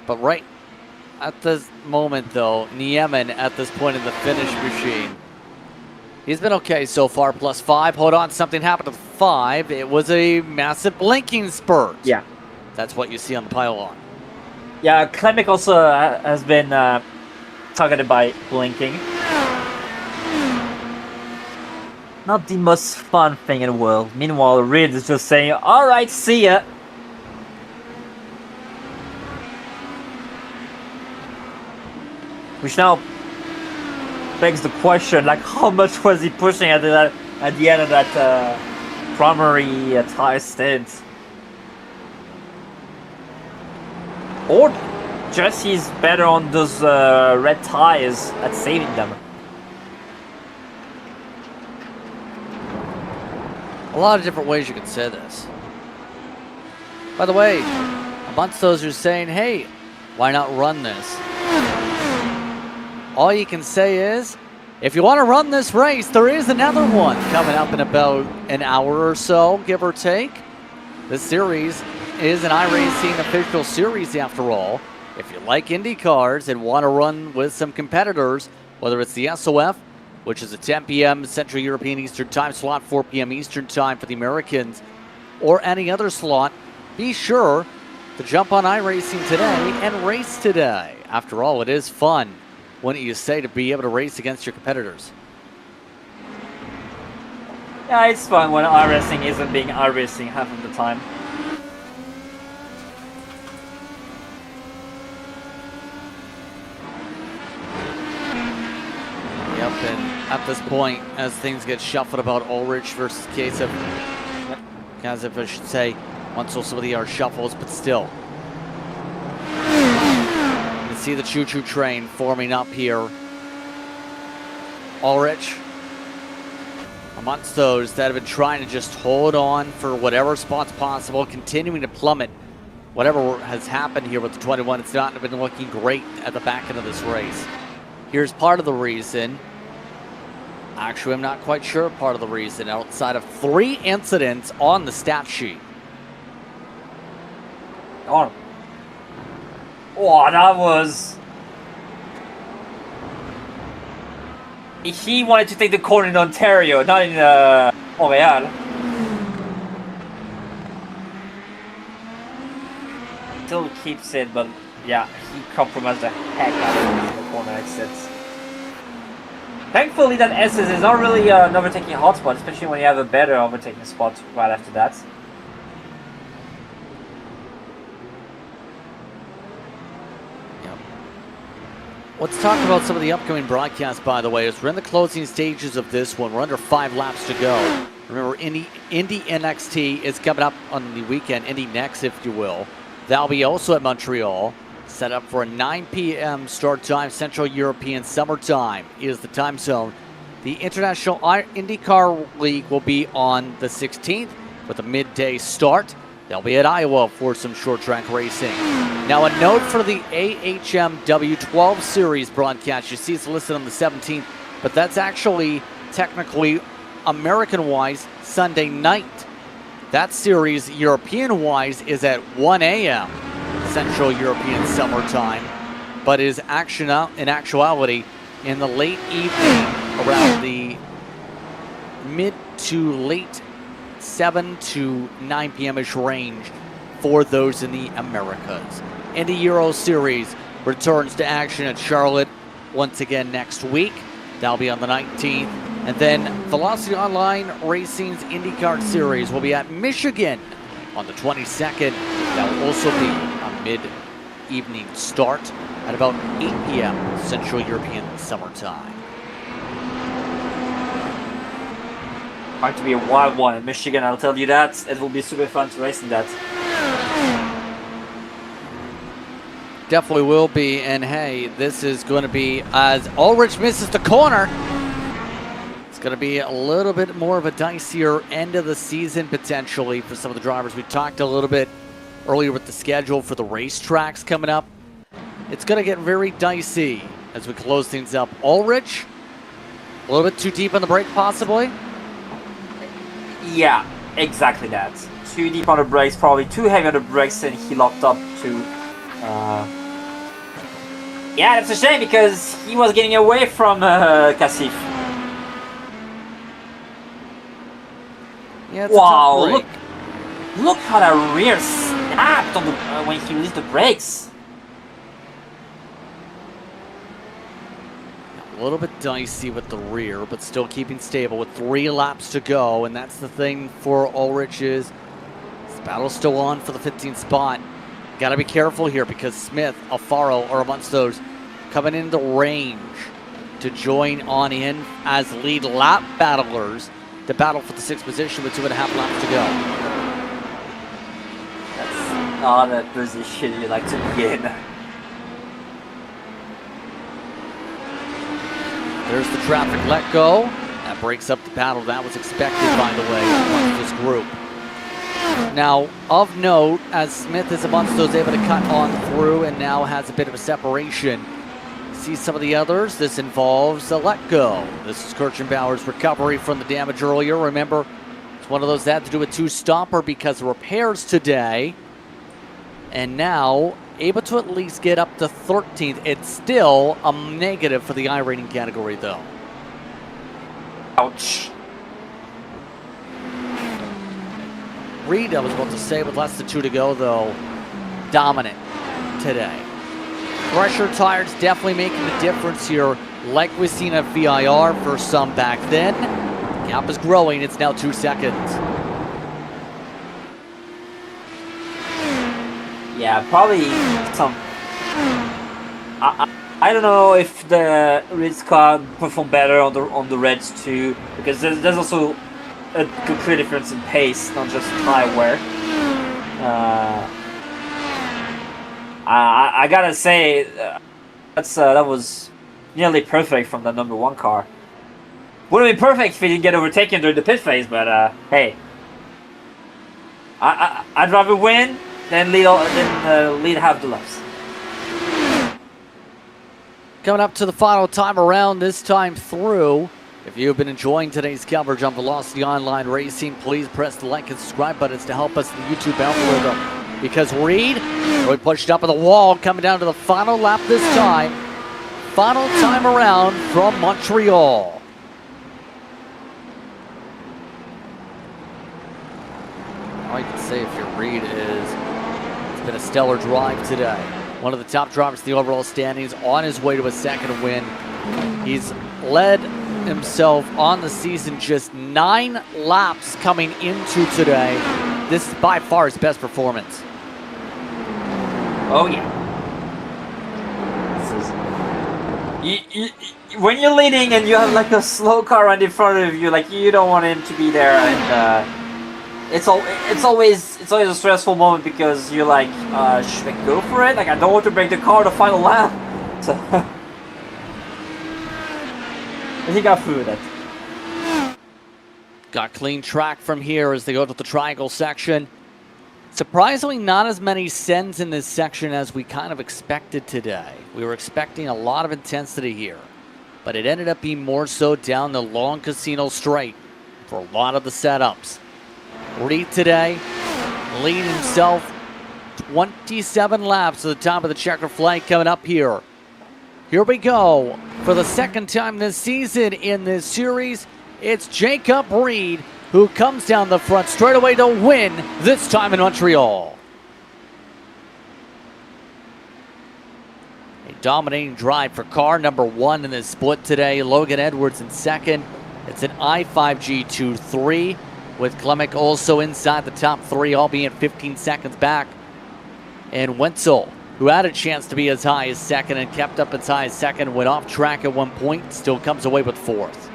But right at this moment, though, Niemen at this point in the finish machine, he's been okay so far, +5. Hold on, something happened to 5. It was a massive blinking spurt. Yeah. That's what you see on the pylon. Yeah, Klemek also has been targeted by blinking. Not the most fun thing in the world. Meanwhile, Reed is just saying, alright, see ya. Which now begs the question, like, how much was he pushing at the end of that primary tire stint? Or just he's better on those red tires at saving them. A lot of different ways you could say this. By the way, amongst those who are saying, hey, why not run this? All you can say is, if you want to run this race, there is another one coming up in about an hour or so, give or take. This series is an iRacing official series after all. If you like IndyCars and want to run with some competitors, whether it's the SOF, which is a 10 p.m. Central European Eastern Time slot, 4 p.m. Eastern Time for the Americans, or any other slot, be sure to jump on iRacing today and race today. After all, it is fun, wouldn't you say, to be able to race against your competitors? Yeah, it's fun when iRacing isn't being iRacing half of the time. Yep, and at this point, as things get shuffled about Ulrich versus Kasef, I should say, once some of the shuffles, but still. You see the choo-choo train forming up here. Ulrich, amongst those that have been trying to just hold on for whatever spot's possible, continuing to plummet. Whatever has happened here with the 21, it's not been looking great at the back end of this race. Here's part of the reason. Actually, I'm not quite sure part of the reason, outside of 3 incidents on the stat sheet. Oh, that was... He wanted to take the corner in Ontario, not in Montréal. Still keeps it, but yeah, he compromised the heck out of the corner exits. Thankfully, that SS is not really an overtaking hotspot, especially when you have a better overtaking spot right after that. Let's talk about some of the upcoming broadcasts, by the way, as we're in the closing stages of this one. We're under 5 laps to go. Remember, Indy NXT is coming up on the weekend, Indy Next, if you will. That'll be also at Montreal, set up for a 9 p.m. start time. Central European summertime is the time zone. The International IndyCar League will be on the 16th with a midday start. They'll be at Iowa for some short track racing. Now, a note for the AHM W12 Series broadcast. You see it's listed on the 17th, but that's actually technically American-wise Sunday night. That series, European-wise, is at 1 a.m. Central European summertime, but is in actuality in the late evening, around the mid to late 7 to 9 p.m.-ish range for those in the Americas. Indy Euro Series returns to action at Charlotte once again next week. That'll be on the 19th. And then Velocity Online Racing's IndyCar Series will be at Michigan on the 22nd. That will also be a mid-evening start at about 8 p.m. Central European summertime. Going to be a wild one in Michigan, I'll tell you that. It will be super fun to race in that. Definitely will be, and hey, this is going to be, as Ulrich misses the corner, it's going to be a little bit more of a dicier end of the season potentially for some of the drivers. We talked a little bit earlier with the schedule for the racetracks coming up. It's going to get very dicey as we close things up. Ulrich, a little bit too deep on the brake possibly? Yeah, exactly that. Too deep on the brakes, probably too heavy on the brakes, and he locked up to... Yeah, that's a shame because he was getting away from Kasif. Yeah, wow, look how that rear snapped on the, when he released the brakes. A little bit dicey with the rear, but still keeping stable with 3 laps to go. And that's the thing for Ulrich is this battle's still on for the 15th spot. Got to be careful here because Smith, Alfaro are amongst those coming into range to join on in as lead lap battlers to battle for the 6th position with 2.5 laps to go. That's not a position you like to be in. There's the traffic let go. That breaks up the battle. That was expected, by the way, amongst this group. Now, of note, as Smith is amongst those able to cut on through and now has a bit of a separation. See some of the others. This involves a let go. This is Kirchenbauer's recovery from the damage earlier. Remember, it's one of those that had to do a 2-stopper because of repairs today. And now, able to at least get up to 13th. It's still a negative for the iRating category, though. Ouch. Reed, I was about to say, with less than 2 to go, though, dominant today. Pressure tires definitely making the difference here, like we've seen at VIR for some back then. Gap is growing. It's now 2 seconds. Yeah, probably some. I don't know if the Reds car perform better on the Reds too, because there's also a clear difference in pace, not just tire wear. I gotta say, that was nearly perfect from the number 1 car. Would have been perfect if he didn't get overtaken during the pit phase, but hey, I'd rather win than lead half the laps. Coming up to the final time around, this time through. If you have been enjoying today's coverage on Velocity Online Racing, please press the like and subscribe buttons to help us in the YouTube algorithm. Because Reed really pushed up on the wall, coming down to the final lap this time. Final time around from Montreal. All you can say if you're Reed is it's been a stellar drive today. One of the top drivers in the overall standings, on his way to a second win. He's led himself on the season just 9 laps coming into today. This is by far his best performance. Oh yeah. When you're leading and you have like a slow car right in front of you, like you don't want him to be there, and it's always a stressful moment because you're like, should I go for it? Like I don't want to break the car the final lap. So he got through that. Got clean track from here as they go to the triangle section. Surprisingly, not as many sends in this section as we kind of expected today. We were expecting a lot of intensity here, but it ended up being more so down the long casino straight for a lot of the setups. Reed today leading himself 27 laps to the top of the checker flag coming up here. Here we go. For the second time this season in this series, it's Jacob Reed who comes down the front straightaway to win, this time in Montreal. A dominating drive for car number 1 in this split today. Logan Edwards in second. It's an i5G23 with Clement also inside the top 3, albeit 15 seconds back. And Wenzel, who had a chance to be as high as second and kept up as high as second, went off track at one point, still comes away with 4th.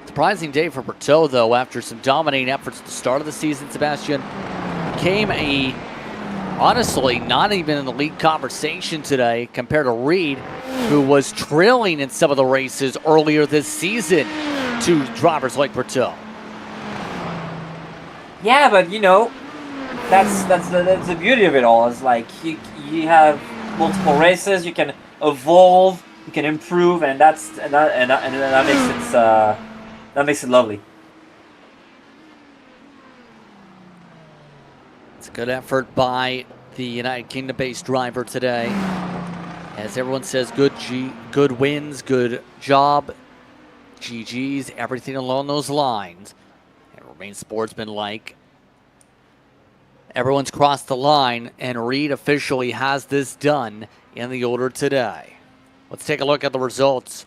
Surprising day for Berthaud, though, after some dominating efforts at the start of the season. Sébastien became honestly, not even in the lead conversation today compared to Reed, who was trailing in some of the races earlier this season to drivers like Berthaud. Yeah, but you know, that's the beauty of it all. It's like you have multiple races, you can evolve, you can improve, and that makes it lovely. It's a good effort by the United Kingdom-based driver today. As everyone says, good wins, good job, GGs, everything along those lines. And remain sportsmanlike. Everyone's crossed the line, and Reed officially has this done in the order today. Let's take a look at the results.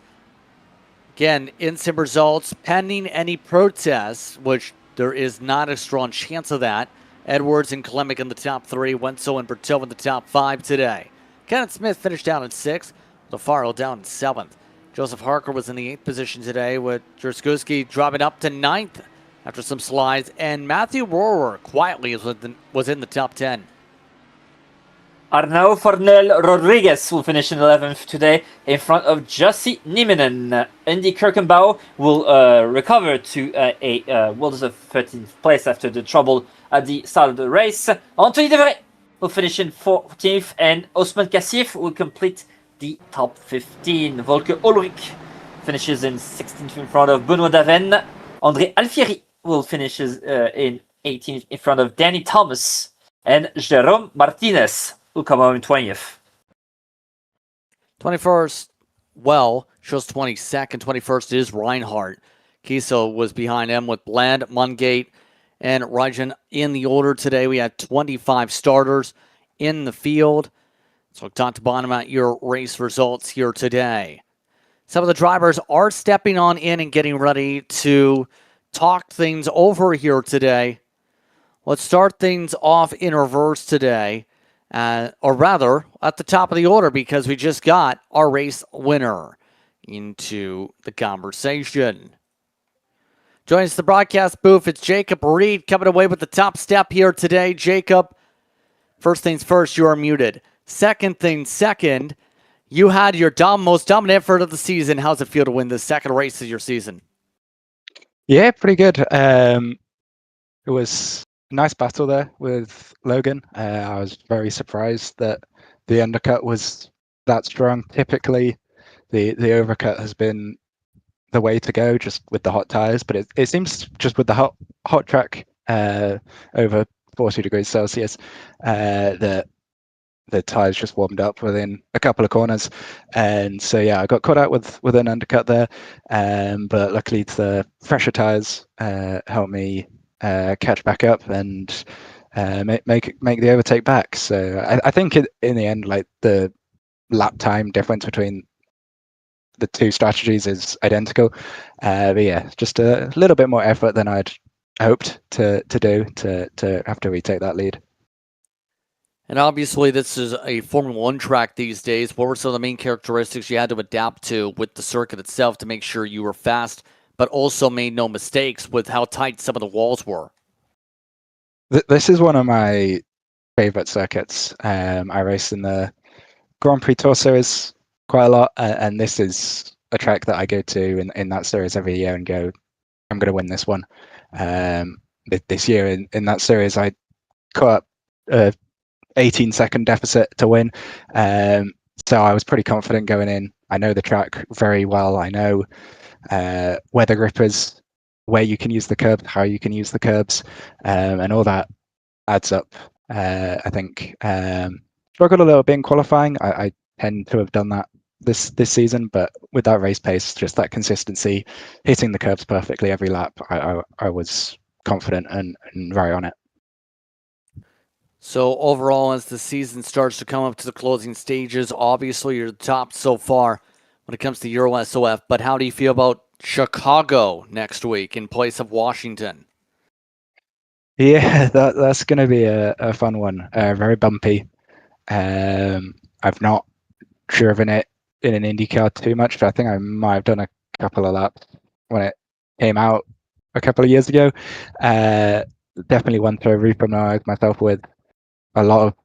Again, instant results pending any protests, which there is not a strong chance of that. Edwards and Clement in the top 3, Wenzel and Berthaud in the top 5 today. Kenneth Smith finished down in 6th, LaFaro down in 7th. Joseph Harker was in the 8th position today, with Drskowski dropping up to 9th after some slides, and Matthew Rohrer quietly was in the top 10. Arnau Fornel Rodriguez will finish in 11th today in front of Jussi Nieminen. Andy Kirkenbauer will recover to a well-deserved 13th place after the trouble at the start of the race. Anthony Devray will finish in 14th, and Osman Kassif will complete the top 15. Volker Ulrich finishes in 16th in front of Benoit Daven. André Alfieri will finish in 18th in front of Danny Thomas. And Jerome Martinez will come home in 20th. 21st, well, shows 22nd. 21st is Reinhardt. Kiesel was behind him with Bland, Mungate, and Rajan in the order today. We had 25 starters in the field. So top to bottom out your race results here today. Some of the drivers are stepping on in and getting ready to talk things over here today. Let's start things off in reverse today, or rather, at the top of the order, because we just got our race winner into the conversation. Joining us at the broadcast booth, it's Jacob Reed coming away with the top step here today. Jacob, first things first, you are muted. Second things second, you had your most dominant effort of the season. How's it feel to win the second race of your season? Yeah, pretty good. It was a nice battle there with Logan. I was very surprised that the undercut was that strong. Typically, the overcut has been the way to go, just with the hot tires. But it seems just with the hot track over 40 degrees Celsius, that the tires just warmed up within a couple of corners, and so yeah, I got caught out with an undercut there, but luckily the fresher tires helped me catch back up and make the overtake back. So I think in the end, like, the lap time difference between the two strategies is identical, but yeah, just a little bit more effort than I'd hoped to do to have to retake that lead. And obviously, this is a Formula One track these days. What were some of the main characteristics you had to adapt to with the circuit itself to make sure you were fast, but also made no mistakes with how tight some of the walls were? This is one of my favorite circuits. I race in the Grand Prix Tour Series quite a lot, and this is a track that I go to in that series every year and go, I'm going to win this one. This year in that series, I caught up 18-second deficit to win, so I was pretty confident going in. I know the track very well. I know where the grip is, where you can use the curbs, how you can use the curbs, and all that adds up. I think struggled a little bit in qualifying. I tend to have done that this season, but with that race pace, just that consistency, hitting the curbs perfectly every lap, I was confident and very on it. So overall, as the season starts to come up to the closing stages, obviously you're the top so far when it comes to Euro SOF, but how do you feel about Chicago next week in place of Washington? Yeah, that's going to be a fun one. Very bumpy. I've not driven it in an IndyCar too much, but I think I might have done a couple of laps when it came out a couple of years ago. Definitely one to refamiliarize myself with. A lot of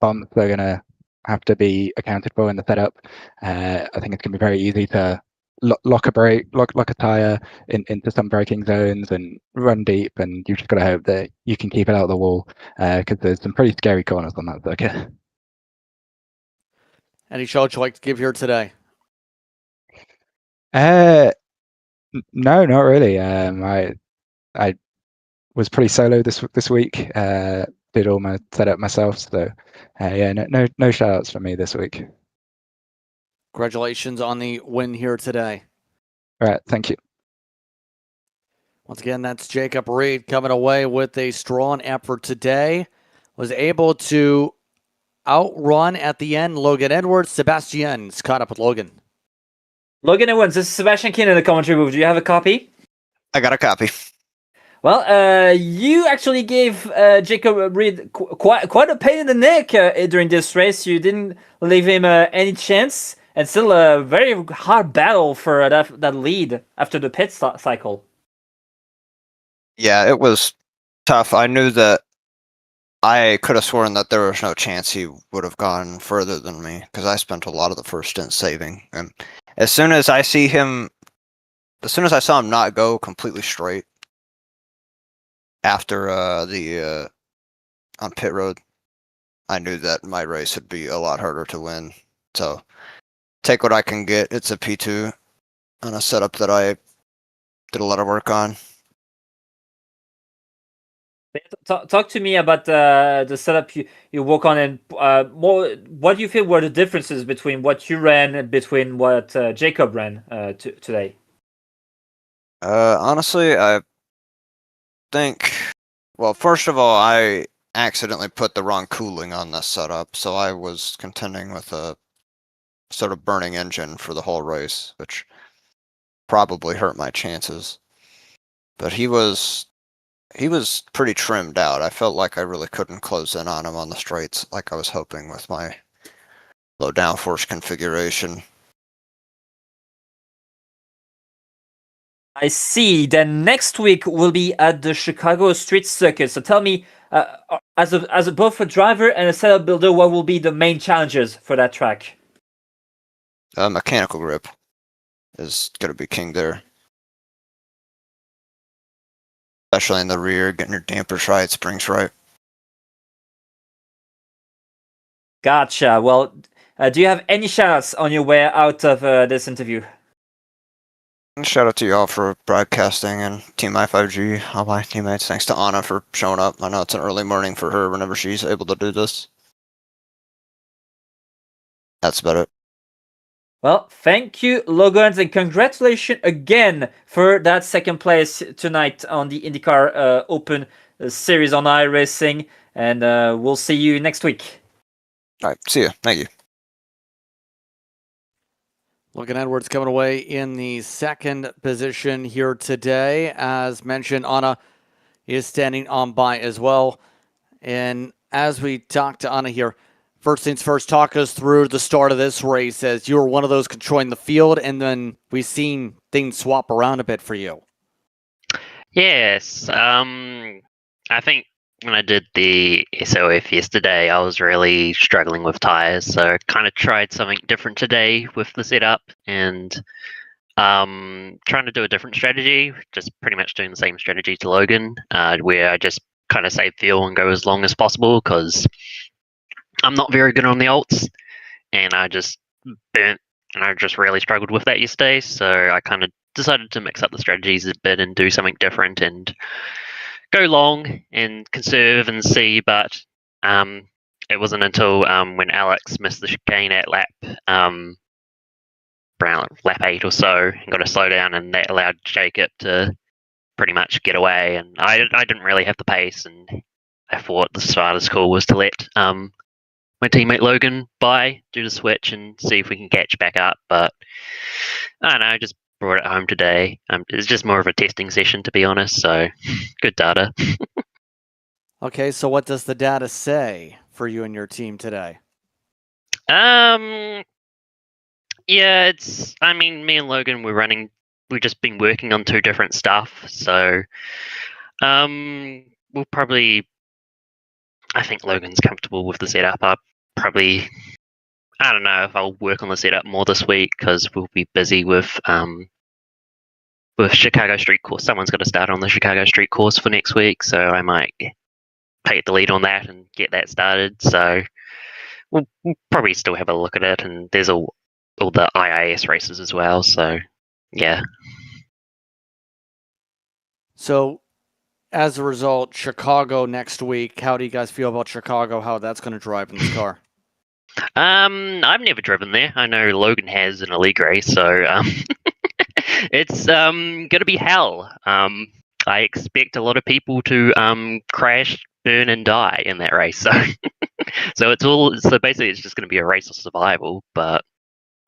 bumps are going to have to be accounted for in the setup. I think it's going to be very easy to lock a brake, lock a tire into some braking zones and run deep, and you've just got to hope that you can keep it out of the wall, because there's some pretty scary corners on that circuit. Any shout you'd like to give here today? No, not really. I was pretty solo this week. Did all my setup myself, so yeah, no shout outs from me this week. Congratulations on the win here today. All right, thank you. Once again, that's Jacob Reed coming away with a strong effort today. Was able to outrun at the end Logan Edwards. Sebastian's caught up with Logan. Logan Edwards, this is Sebastian King in the commentary booth. Do you have a copy? I got a copy. Well, you actually gave Jacob Reed quite a pain in the neck during this race. You didn't leave him any chance, and still a very hard battle for that lead after the pit cycle. Yeah, it was tough. I knew that I could have sworn that there was no chance he would have gone further than me, because I spent a lot of the first stint saving. And as soon as I saw him not go completely straight after on pit road, I knew that my race would be a lot harder to win. So take what I can get. It's a P2 on a setup that I did a lot of work on. Talk to me about the setup you work on, and more. What do you feel were the differences between what you ran and between what Jacob ran today? Honestly, I think, well, first of all, I accidentally put the wrong cooling on this setup, so I was contending with a sort of burning engine for the whole race, which probably hurt my chances. But he was pretty trimmed out. I felt like I really couldn't close in on him on the straights like I was hoping with my low downforce configuration. I see. Then next week we'll be at the Chicago Street Circuit. So tell me, as a both a driver and a setup builder, what will be the main challenges for that track? Mechanical grip is going to be king there. Especially in the rear, getting your dampers right, springs right. Gotcha. Well, do you have any shoutouts on your way out of this interview? Shout out to y'all for broadcasting and Team I5G, all my teammates. Thanks to Anna for showing up. I know it's an early morning for her whenever she's able to do this. That's about it. Well, thank you, Logan, and congratulations again for that second place tonight on the IndyCar Open Series on iRacing. And we'll see you next week. All right, see ya. Thank you. Logan Edwards coming away in the second position here today. As mentioned, Anna is standing on by as well. And as we talk to Anna here, first things first, talk us through the start of this race as you were one of those controlling the field, and then we've seen things swap around a bit for you. Yes, I think when I did the SOF yesterday, I was really struggling with tires, so I kind of tried something different today with the setup and trying to do a different strategy, just pretty much doing the same strategy to Logan, where I just kind of save fuel and go as long as possible because I'm not very good on the alts, and I just burnt, and I just really struggled with that yesterday, so I kind of decided to mix up the strategies a bit and do something different and go long and conserve and see, but it wasn't until when Alex missed the chicane at lap around lap 8 or so and got a slowdown, and that allowed Jacob to pretty much get away, and I didn't really have the pace, and I thought the smartest call was to let my teammate Logan do the switch and see if we can catch back up, but I don't know, I just brought it home today. It's just more of a testing session, to be honest, so good data. Okay, so what does the data say for you and your team today? Yeah, me and Logan we've just been working on two different stuff, so we'll probably, I think Logan's comfortable with the setup. I don't know if I'll work on the setup more this week because we'll be busy with Chicago Street Course. Someone's got to start on the Chicago Street Course for next week, so I might take the lead on that and get that started. So we'll probably still have a look at it, and there's all the IIS races as well. So yeah. So as a result, Chicago next week. How do you guys feel about Chicago? How that's going to drive in this car? I've never driven there. I know Logan has in a league race, so it's gonna be hell. I expect a lot of people to crash, burn, and die in that race. So, so basically, it's just gonna be a race of survival. But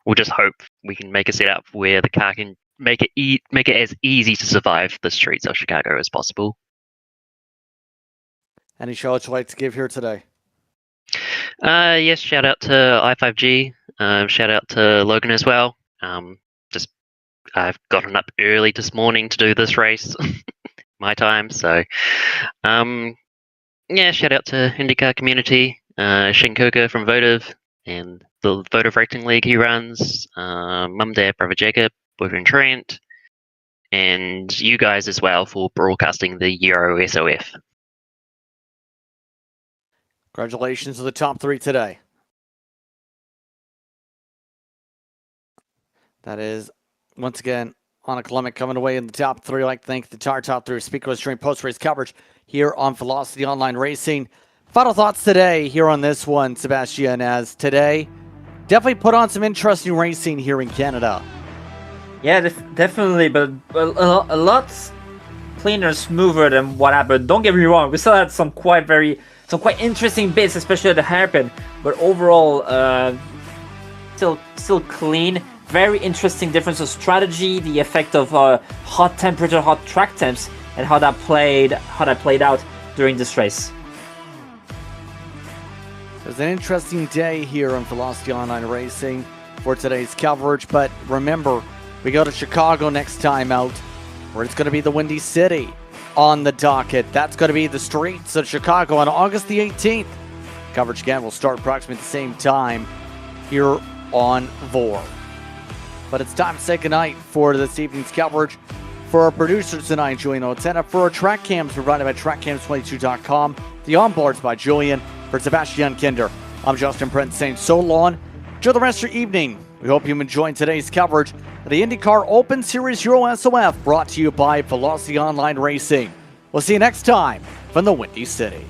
we'll just hope we can make a setup where the car can make it as easy to survive the streets of Chicago as possible. Any shout-outs you'd like to give here today? Yes, shout out to I5G. Shout out to Logan as well. I've gotten up early this morning to do this race, my time. So, yeah, shout out to IndyCar community, Shinkoka from Votive, and the Votive Racing League he runs, Mum, Dad, Brother Jacob, boyfriend Trent, and you guys as well for broadcasting the Euro SOF. Congratulations to the top three today. That is, once again, Anna Clement coming away in the top three. I'd like to thank the entire top three speakers during post-race coverage here on Velocity Online Racing. Final thoughts today here on this one, Sébastien, as today definitely put on some interesting racing here in Canada. Yeah, definitely, but a lot cleaner, smoother than what happened. Don't get me wrong, we still had some quite interesting bits, especially at the hairpin. But overall, still clean. Very interesting difference of strategy, the effect of hot temperature, hot track temps, and how that played out during this race. There's an interesting day here on Velocity Online Racing for today's coverage, but remember, we go to Chicago next time out, where it's going to be the Windy City on the docket. That's going to be the streets of Chicago on August the 18th. Coverage again will start approximately at the same time here on VOR. But it's time to say goodnight for this evening's coverage. For our producers tonight, Julien Altena. For our track cams provided by trackcams22.com. The onboards by Julien. For Sébastien Kinder, I'm Justin Brent saying so long. Enjoy the rest of your evening. We hope you enjoyed today's coverage of the IndyCar Open Series Euro SOF, brought to you by Velocity Online Racing. We'll see you next time from the Windy City.